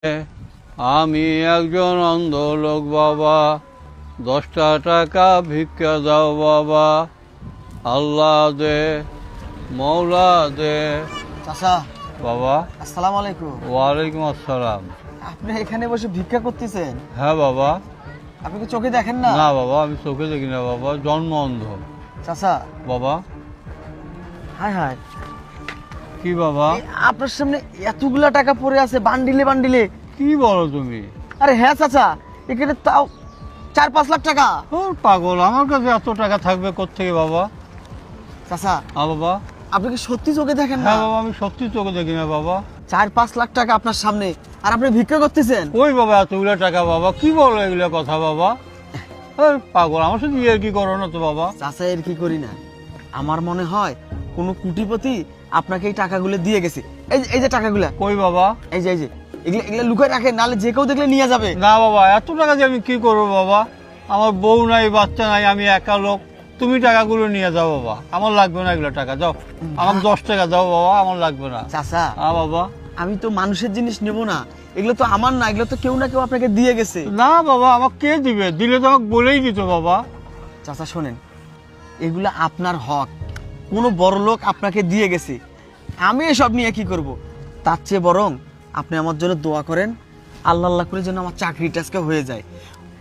আমি একজন অন্ধ লোক বাবা, 10টা টাকা ভিক্ষা দাও বাবা। আল্লাহ দে, মৌলা দে। চাচা, বাবা। আসসালামু আলাইকুম। ওয়ালাইকুম আসসালাম। আপনি এখানে বসে ভিক্ষা করতেছেন? হ্যাঁ বাবা। আপনি কি চোখে দেখেন না? না বাবা, আমি চোখে দেখি না বাবা, জন্ম অন্ধ। চাচা। বাবা। হায় হায়, কি বাবা? আপনার সামনে এতগুলা টাকা পড়ে আছে বান্ডিলে বান্ডিলে। কি বলো তুমি? আরে হ্যাঁ চাচা, এখানে তাও 4-5 লাখ টাকা। ও পাগল, আমার কাছে এত টাকা থাকবে কোত্থেকে বাবা? চাচা। বাবা। আপনি কি সত্যি চোখে দেখেন না? হ্যাঁ বাবা, আমি সত্যি চোখে দেখি না বাবা। 4-5 লাখ টাকা আপনার সামনে, আর আপনি ভিক্ষা করতেছেন? ওই বাবা, এতগুলো টাকা বাবা, কি বলো এগুলো কথা বাবা? পাগল, আমার সাথে ইয়ে কি করো না তো বাবা। চাচা এর কি করি না, আমার মনে হয় কোনো কোটিপতি আপনাকে এই টাকাগুলো দিয়ে গেছে। এই যে টাকাগুলা। কই বাবা? এই যে এগুলা লুকায় রাখেন, নাহলে যে কেউ দেখলে নিয়ে যাবে। না বাবা, এত টাকা দিয়ে আমি কি করবো বাবা? আমার বউ নাই, বাচ্চা নাই, আমি একা লোক। তুমি টাকাগুলো নিয়ে যাও বাবা, আমার লাগবে না এগুলো টাকা। যাও, আমাকে 10 টাকা দাও বাবা, আমার লাগবে না। চাচা। বাবা। আমি তো মানুষের জিনিস নেব না, এগুলো তো আমার না, এগুলো তো কেউ না কেউ আপনাকে দিয়ে গেছে। না বাবা, আমাকে কে দিবে? দিলে তো আমাকে বলেই দিত বাবা। চাচা শোনেন, এগুলো আপনার হক, কোনো বড় লোক আপনাকে দিয়ে গেছে। আমি এসব নিয়ে কি করব? তার চেয়ে বরং আপনি আমার জন্য দোয়া করেন, আল্লাহ আল্লাহ করে যেন আমার চাকরিটা আজকে হয়ে যায়।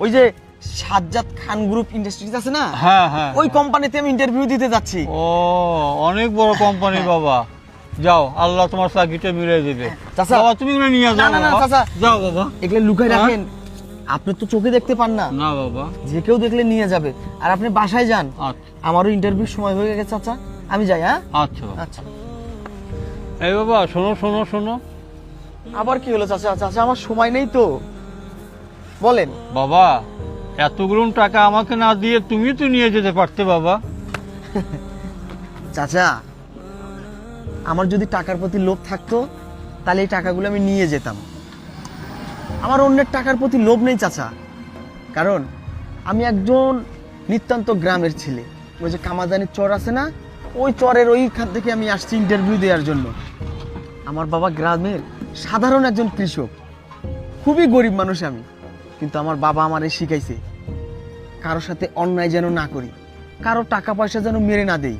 ওই যে সাজ্জাদ খান গ্রুপ ইন্ডাস্ট্রিজ আছে না? হ্যাঁ হ্যাঁ। ওই কোম্পানিতে আমি ইন্টারভিউ দিতে যাচ্ছি। ও, অনেক বড় কোম্পানি বাবা। যাও, আল্লাহ তোমার চাকরিটা মিলিয়ে দেবে। চাচা। বাবা, তুমি এগুলো নিয়ে যাও। না, বাবা। চাচা। যাও বাবা। এগুলো লুকায় রাখেন, আপনি তো চোখে দেখতে পান না। না বাবা। যে কেউ দেখলে নিয়ে যাবে। আর আপনি বাসায় যান, আচ্ছা। আমারও ইন্টারভিউ সময় হয়ে গেছে চাচা, আমি যাই। হ্যাঁ আচ্ছা। আচ্ছা। এই বাবা, শোনো শোনো শোনো। আবার কি হলো চাচা? চাচা আমার সময় নেই তো, বলেন। বাবা, এতগুলো টাকা আমাকে না দিয়ে তুমি তো নিয়ে যেতে পারতে বাবা। চাচা, আমার যদি টাকার প্রতি লোভ থাকতো তাহলে এই টাকাগুলো আমি নিয়ে যেতাম। আমার অন্যের টাকার প্রতি লোভ নেই চাচা, কারণ আমি একজন নিতান্ত গ্রামের ছেলে। ওই যে কামাদানির চর আছে না, ওই চরের ওইখান থেকে আমি আসছি ইন্টারভিউ দেওয়ার জন্য। আমার বাবা গ্রামের সাধারণ একজন কৃষক, খুবই গরিব মানুষ আমি। কিন্তু আমার বাবা আমারে শিখাইছে, কারোর সাথে অন্যায় যেন না করি, কারো টাকা পয়সা যেন মেরে না দেই।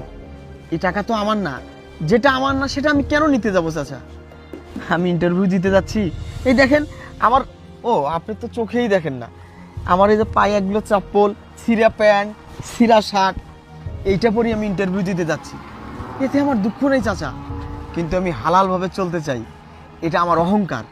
এই টাকা তো আমার না, যেটা আমার না সেটা আমি কেন নিতে যাবো চাচা? আমি ইন্টারভিউ দিতে যাচ্ছি, এই দেখেন আমার, আপনি তো চোখেই দেখেন না, আমার এই যে পায়ে একগুলো চপ্পল, ছিঁড়া প্যান্ট, ছিঁড়া শার্ট, এইটা পরেই আমি ইন্টারভিউ দিতে যাচ্ছি। এতে আমার দুঃখ নেই চাচা, কিন্তু আমি হালালভাবে চলতে চাই, এটা আমার অহংকার।